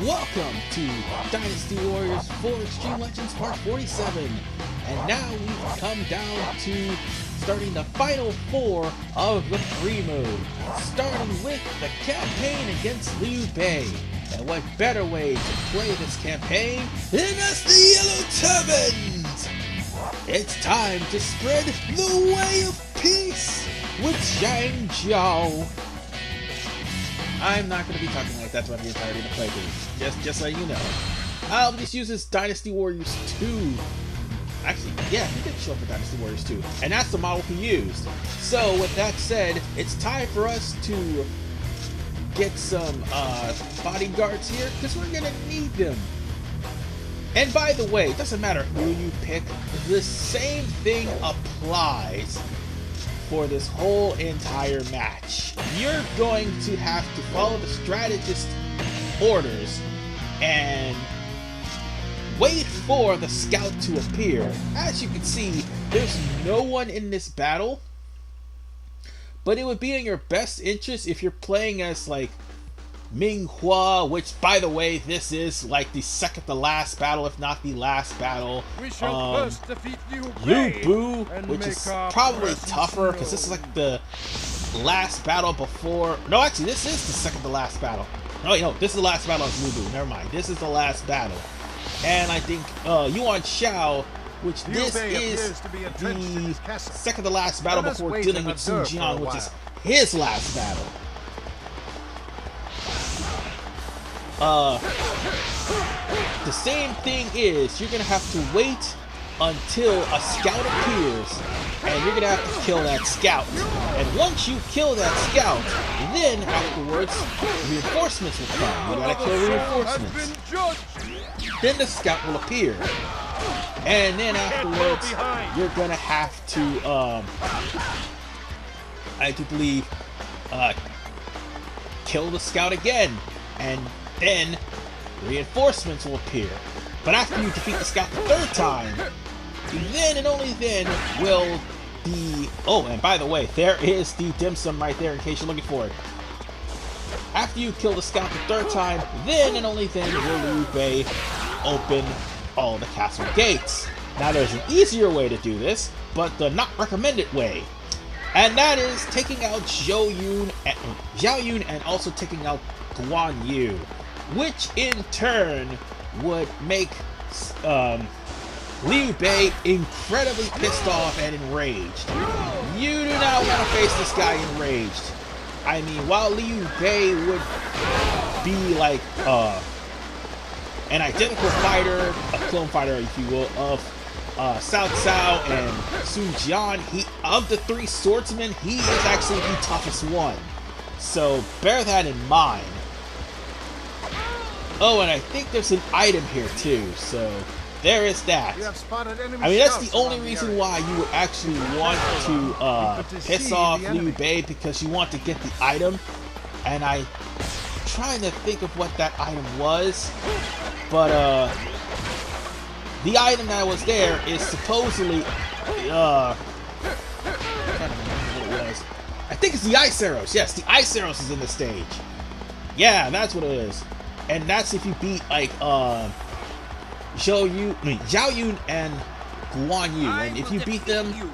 Welcome to Dynasty Warriors 4 Extreme Legends Part 47. And now we've come down to starting the final 4 of the free mode. Starting with the Campaign Against Liu Bei. And what better way to play this campaign than as the Yellow Turbans? It's time to spread the way of peace with Zhang Jiao. I'm not going to be talking like that throughout the entirety of the playthrough, just letting you know. I'll just use this Dynasty Warriors 2. Actually, yeah, he did show up for Dynasty Warriors 2, and that's the model he used. So, with that said, it's time for us to get some bodyguards here, because we're going to need them. And by the way, it doesn't matter who you pick, the same thing applies for this whole entire match. You're going to have to follow the strategist's orders and wait for the scout to appear. As you can see, there's no one in this battle, but it would be in your best interest if you're playing as like Ming Hua, which by the way, this is like the second to last battle, if not the last battle. We shall first defeat Liu Bu, which is probably tougher because this is like the last battle before. No, actually, this is the second to last battle. No, wait, no, this is the last battle of Bu. Never mind, this is the last battle. And I think Yuan Shao, which this is the second to last battle before dealing with Sun Jian, which is his last battle. The same thing is, you're gonna have to wait until a scout appears, and you're gonna have to kill that scout. And once you kill that scout, then afterwards, reinforcements will come. You gotta kill reinforcements. Then the scout will appear. And then afterwards, you're gonna have to, I do believe, kill the scout again. And then reinforcements will appear. But after you defeat the scout the third time, then and only then will the... Oh, and by the way, there is the dim sum right there in case you're looking for it. After you kill the scout the third time, then and only then will Liu Bei open all the castle gates. Now there's an easier way to do this, but the not recommended way. And that is taking out Zhao Yun and also taking out Guan Yu, which in turn would make Liu Bei incredibly pissed off and enraged. You do not want to face this guy enraged. I mean, while Liu Bei would be like an identical fighter, a clone fighter, if you will, of Cao Cao and Sun Jian, of the three swordsmen, he is actually the toughest one. So bear that in mind. Oh, and I think there's an item here too, so there is that. I mean, that's the only reason why you would actually want to piss off Liu Bei, because you want to get the item. And I'm trying to think of what that item was, but the item that was there is supposedly I'm trying to remember what it was. I think it's the ice arrows. Yes, the ice arrows is in the stage. Yeah, that's what it is. And that's if you beat like Zhao Yun and Guan Yu. And if you beat them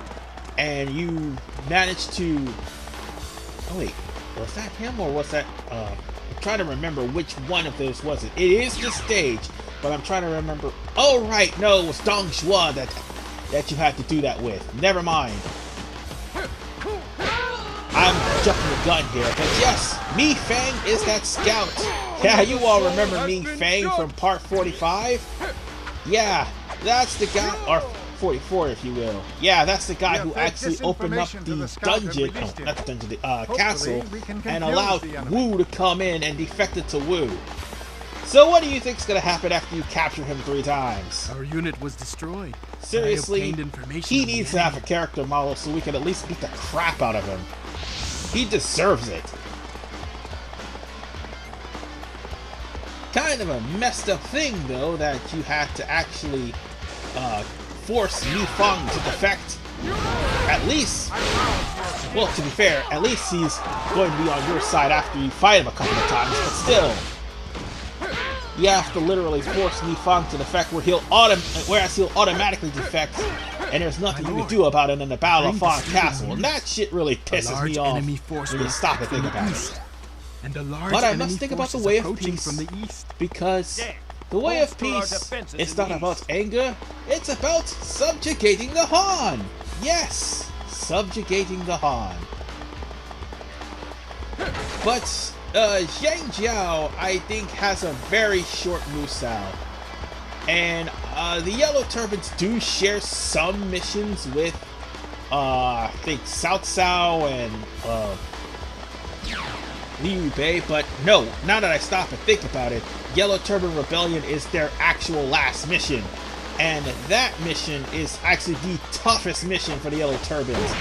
and you manage to... Oh wait, was that him or was that... I'm trying to remember which one of those was it. It is the stage, but I'm trying to remember... Oh right, no, it was Dong Zhuo that you had to do that with. Never mind. I'm jumping the gun here, but yes, Mi Fang is that scout. Yeah, you all remember Mi Fang from part 45? Yeah, that's the guy, or 44 if you will. Yeah, that's the guy who actually opened up the dungeon, no, not the dungeon, the castle, and allowed Wu to come in and defected to Wu. So what do you think's gonna happen after you capture him 3 times? Our unit was destroyed. Seriously, he needs to have a character model so we can at least beat the crap out of him. He deserves it. Kind of a messed up thing, though, that you had to actually force Mi Fang to defect. At least, well, to be fair, at least he's going to be on your side after you fight him a couple of times, but still. you have to literally force Mi Fang to defect whereas he'll automatically defect, and there's nothing you can do about it in the Battle of Fang Castle. And that shit really pisses me off when you stop and think about it. But I must think about the way of peace, because the way of peace is not about anger, it's about subjugating the Han! Yes! Subjugating the Han. But Zhang Jiao, I think, has a very short Musou. And the Yellow Turbans do share some missions with, I think, Cao Cao and Liu Bei, but no, now that I stop and think about it, Yellow Turban Rebellion is their actual last mission. And that mission is actually the toughest mission for the Yellow Turbans.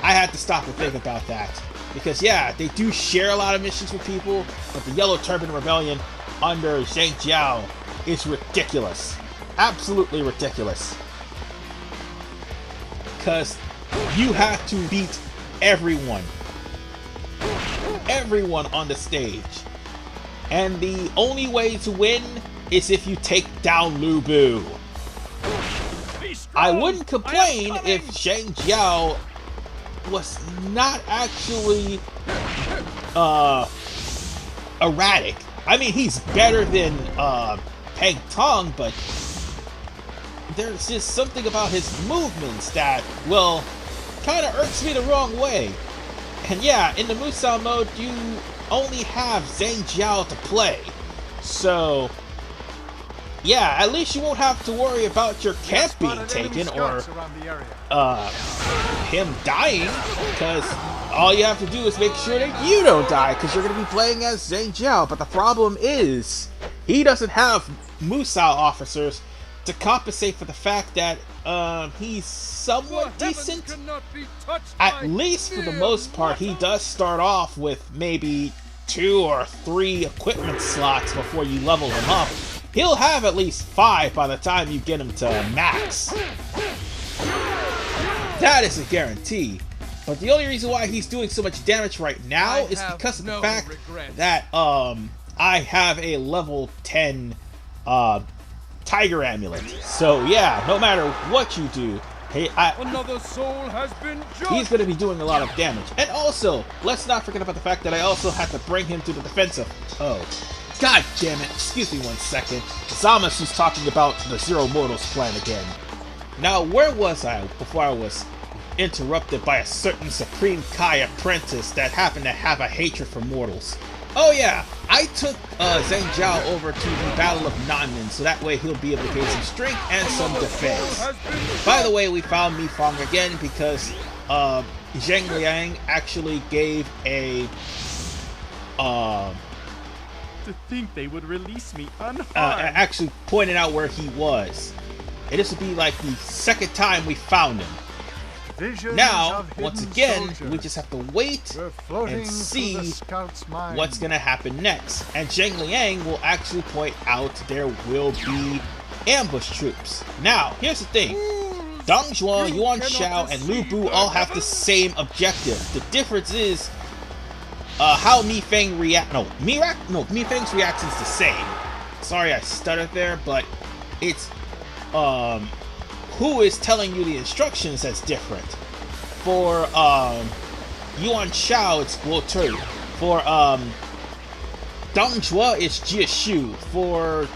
I had to stop and think about that. Because yeah, they do share a lot of missions with people, but the Yellow Turban Rebellion under Zhang Jiao is ridiculous. Absolutely ridiculous. Because you have to beat everyone. Everyone on the stage. And the only way to win is if you take down Lu Bu. I wouldn't complain if Zhang Jiao was not actually erratic. I mean, he's better than Peng Tong, but there's just something about his movements that, well, kind of irks me the wrong way. And yeah, in the Musou mode, you only have Zhang Jiao to play. So, yeah, at least you won't have to worry about your camp being taken or him dying, because all you have to do is make sure that you don't die, because you're going to be playing as Zhang Jiao. But the problem is, he doesn't have Musou officers to compensate for the fact that he's somewhat decent. At least for the most part, he does start off with maybe 2 or 3 equipment slots before you level him up. He'll have at least 5 by the time you get him to max. That is a guarantee. But the only reason why he's doing so much damage right now is because of the fact that I have a level 10 Tiger Amulet. So yeah, no matter what you do, another soul has been judged. He's going to be doing a lot of damage. And also, let's not forget about the fact that I also had to bring him to the defensive. Oh, god damn it. Excuse me 1 second. Zamas is talking about the Zero Mortals plan again. Now, where was I before I was interrupted by a certain Supreme Kai apprentice that happened to have a hatred for mortals? Oh yeah, I took Zhang Jiao over to the Battle of Nanmen, so that way he'll be able to gain some strength and some defense. By the way, we found Mi Fang again because Zheng Liang actually gave a To think they would release me unharmed. Actually pointed out where he was. And this would be like the second time we found him. Now, once again, we just have to wait and see what's going to happen next. And Zheng Liang will actually point out there will be ambush troops. Now, here's the thing. Dong Zhuo, Yuan Shao, and Lu Bu all have the same objective. The difference is how Mi Fang Mi Fang's reaction is the same. Sorry I stuttered there, but it's who is telling you the instructions that's different. For Yuan Shao, it's Guo Tu. For Dong Zhuo, it's Jie Shu. For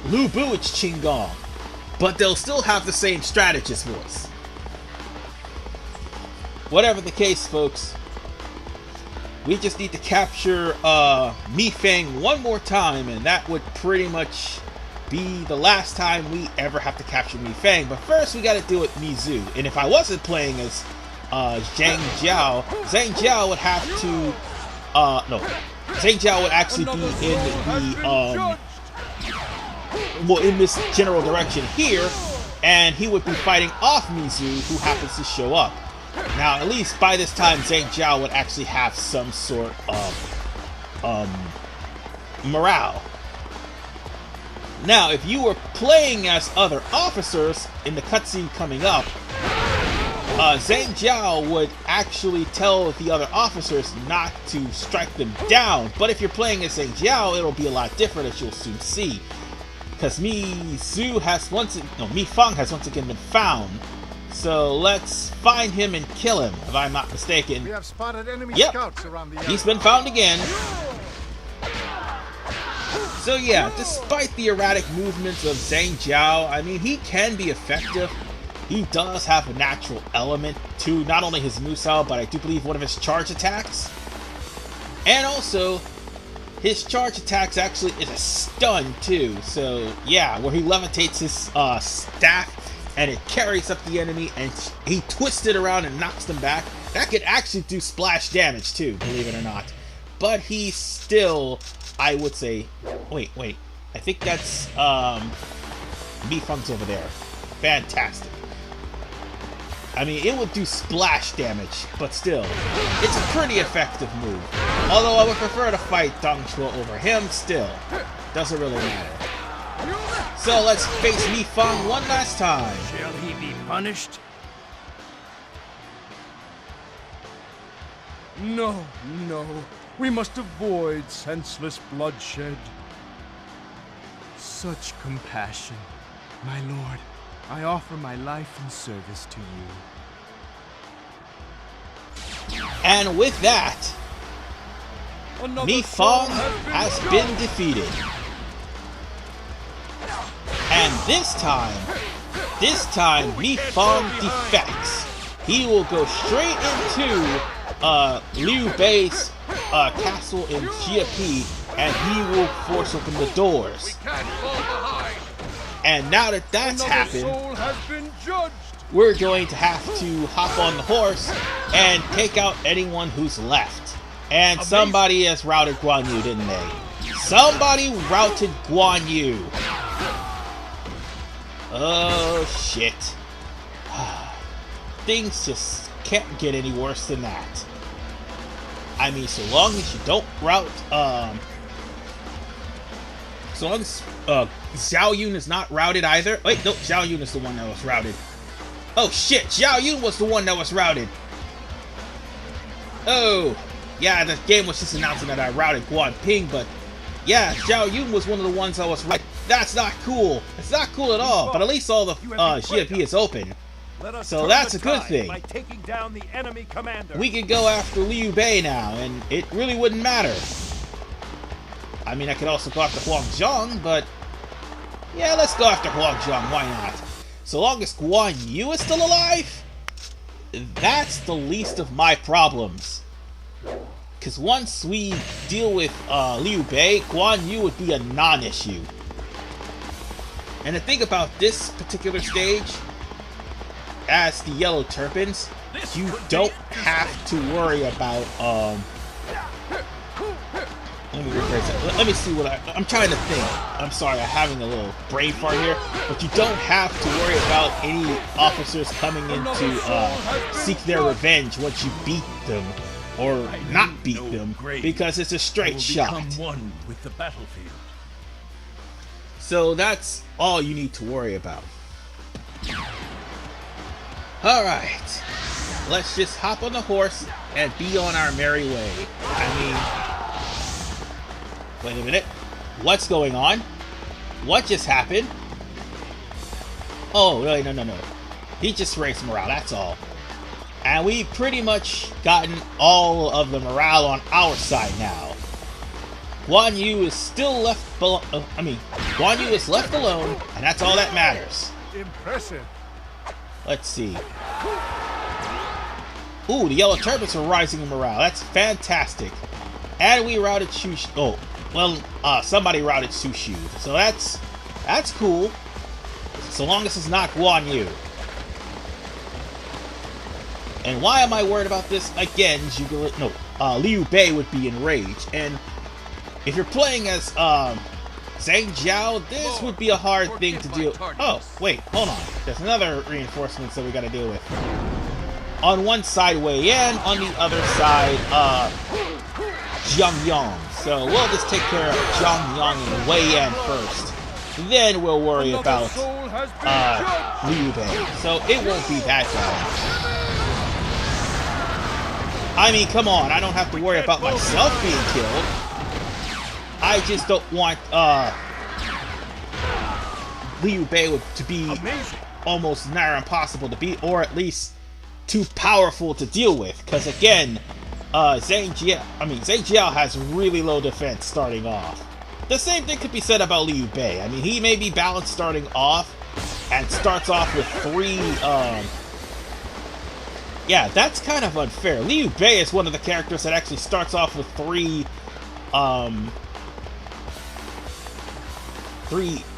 Lu Bu, it's Qin Gong. But they'll still have the same strategist voice. Whatever the case, folks, we just need to capture Mi Fang one more time, and that would pretty much be the last time we ever have to capture Mi Fang. But first we gotta deal with Mi Zhu. And if I wasn't playing as Zhang Jiao would have to Zhang Jiao would actually be in the in this general direction here, and he would be fighting off Mi Zhu, who happens to show up. Now, at least by this time, Zhang Jiao would actually have some sort of morale. Now, if you were playing as other officers in the cutscene coming up, Zhang Jiao would actually tell the other officers not to strike them down. But if you're playing as Zhang Jiao, it'll be a lot different, as you'll soon see. Because Mi Fang has once again been found. So let's find him and kill him, if I'm not mistaken. We have spotted enemy Yep, scouts around the area. he's been found again. So yeah, despite the erratic movements of Zhang Jiao, I mean, he can be effective. He does have a natural element to not only his moveset, but I do believe one of his charge attacks. And also, his charge attacks actually is a stun too. So yeah, where he levitates his staff and it carries up the enemy and he twists it around and knocks them back. That could actually do splash damage too, believe it or not. But he's still, I would say, wait, I think that's Mi Fang's over there. Fantastic. I mean, it would do splash damage, but still, it's a pretty effective move. Although I would prefer to fight Dong Shuo over him, still, doesn't really matter. So let's face Mi Fang one last time. Shall he be punished? No, no. We must avoid senseless bloodshed. Such compassion. My lord, I offer my life in service to you. And with that, Mi Fang has been defeated. And this time Mi Fang defects. He will go straight into Liu Bei's castle in Jiepi, and he will force open the doors. And now that that's happened, we're going to have to hop on the horse and take out anyone who's left. And somebody has routed Guan Yu, didn't they? Somebody routed Guan Yu. Oh shit. Things just can't get any worse than that. I mean, so long as you don't route, so long as Zhao Yun is not routed either. Wait, no, Zhao Yun is the one that was routed. Oh shit, Zhao Yun was the one that was routed. Oh, yeah, the game was just announcing that I routed Guan Ping, but yeah, Zhao Yun was one of the ones that was right. That's not cool. It's not cool at all. But at least all the GP is open. So that's a good thing. By taking down the enemy commander. We could go after Liu Bei now, and it really wouldn't matter. I mean, I could also go after Huang Zhong, but yeah, let's go after Huang Zhong. Why not? So long as Guan Yu is still alive, that's the least of my problems. Because once we deal with Liu Bei, Guan Yu would be a non-issue. And the thing about this particular stage, as the Yellow Turpins, you don't have to worry about, let me rephrase that. Let me see what I'm trying to think. I'm sorry, I'm having a little brain fart here. But you don't have to worry about any officers coming in to seek their revenge once you beat them. Or not beat them, because it's a straight shot. One with the battlefield. So that's all you need to worry about. Alright, let's just hop on the horse and be on our merry way. I mean, wait a minute, what's going on? What just happened? Oh, really, no. He just raised morale, that's all. And we pretty much gotten all of the morale on our side now. Guan Yu is still left Guan Yu is left alone, and that's all that matters. Impressive. Let's see. Ooh, the Yellow Turbans are rising in morale. That's fantastic. And we routed Shushu. Oh, well, somebody routed Shushu. So that's cool. So long as it's not Guan Yu. And why am I worried about this? Again, Liu Bei would be enraged. And if you're playing as Zhang Jiao, this would be a hard thing to do. Oh, wait, hold on. There's another reinforcements that we gotta deal with. On one side, Wei Yan. On the other side, Jiang Yong. So we'll just take care of Jiang Yong and Wei Yan first. Then we'll worry about Liu Bei. So it won't be that bad. I mean, come on, I don't have to worry about myself being killed. I just don't want Liu Bei to be almost nigh impossible to beat, or at least too powerful to deal with. Because again, Zhang Jiao has really low defense starting off. The same thing could be said about Liu Bei. I mean, he may be balanced starting off and starts off with 3. Yeah, that's kind of unfair. Liu Bei is one of the characters that actually starts off with 3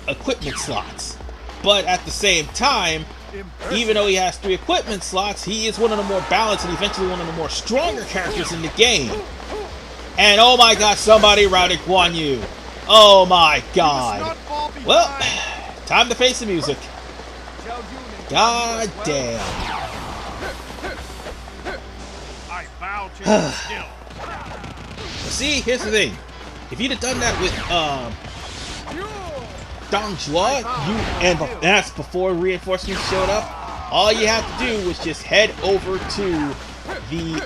equipment slots. But at the same time, even though he has 3 equipment slots, he is one of the more balanced and eventually one of the more stronger characters in the game. And oh my god, somebody routed Guan Yu. Oh my god. Well, time to face the music. God damn. I vow to still. See, here's the thing. If you'd have done that with Dong Zhuo, and that's before reinforcements showed up, all you have to do was just head over to the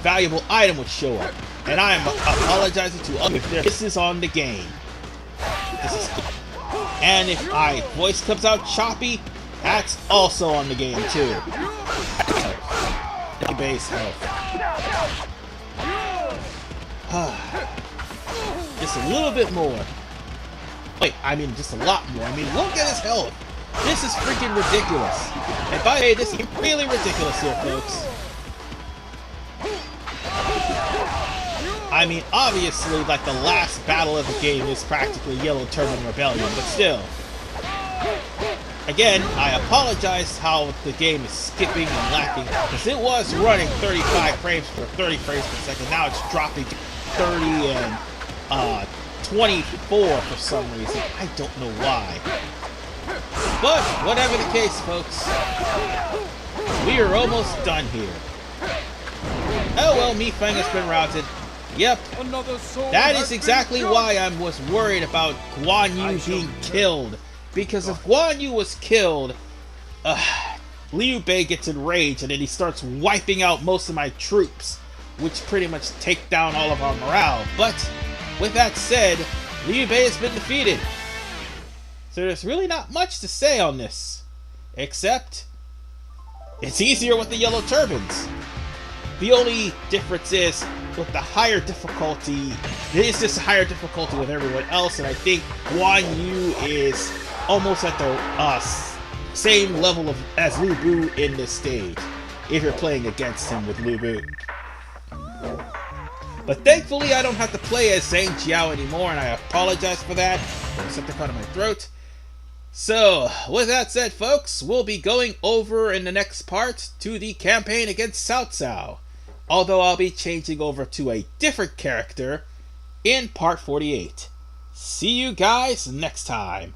valuable item would show up. And I am apologizing to others if this is on the game. And if my voice comes out choppy, that's also on the game too. Base health. Just a little bit more. Wait, I mean just a lot more. I mean, look at his health. This is freaking ridiculous. And by the way, this is really ridiculous here, folks. I mean, obviously, like, the last battle of the game is practically Yellow Turban Rebellion, but still. Again, I apologize how the game is skipping and lacking, because it was running 35 frames per 30 frames per second. Now it's dropping to 30 and 24 for some reason. I don't know why. But, whatever the case, folks, we are almost done here. Oh well, Mi Fang has been routed. Yep, that is exactly why I was worried about Guan Yu being killed. Because if Guan Yu was killed, Liu Bei gets enraged and then he starts wiping out most of my troops, which pretty much take down all of our morale. But, with that said, Liu Bei has been defeated. So there's really not much to say on this. Except, it's easier with the yellow turbans. The only difference is, with the higher difficulty, it is just a higher difficulty with everyone else, and I think Guan Yu is almost at the same level as Lu Bu in this stage, if you're playing against him with Lu Bu. But thankfully, I don't have to play as Zhang Jiao anymore, and I apologize for that. There's something caught in my throat. So, with that said, folks, we'll be going over in the next part to the campaign against Cao Cao. Although I'll be changing over to a different character in part 48. See you guys next time.